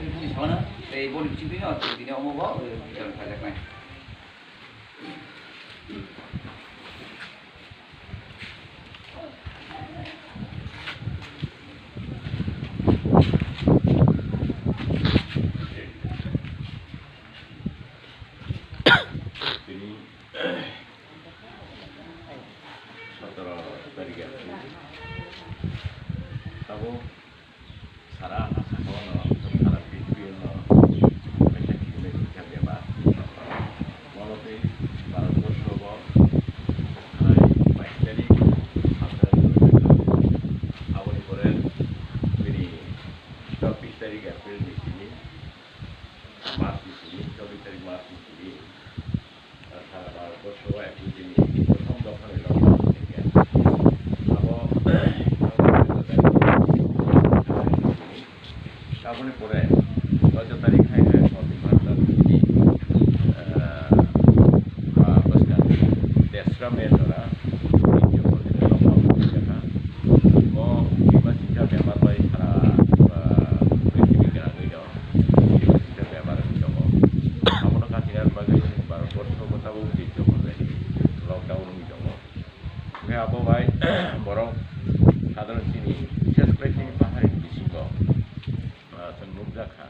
buni sana boni cibini atau cibini omo bawa jalan kajak naik. Ini 17 তারিখে তাও সারা আসামनो সারা পৃথিবীनो একটা কিনে শিক্ষা দেবা বলতে ভারতবর্ষ বাইশ তারিখ আবনি করে তিনি 24 তারিখ এপ্রিল মিছিল মার্চ মিছিল 24 তারিখ মার্চ মিছিল সারা ভারতবর্ষ একই দিন প্রথম দফায় লকডাউন থেকে তারপরে পরে 14 তারিখ হয় Bharat ini bahkan desra medora itu kita lomba kita mau kita juga memang baik cara prinsipi kita itu kita memang itu kamu nak kasih bagai baru porto kota bukti itu boleh lockdown itu मैं आपको भाई borong সাধারণ চিনি বিশেষ করে চিনি পাহাড়ি কৃষি মুগ্ধা খা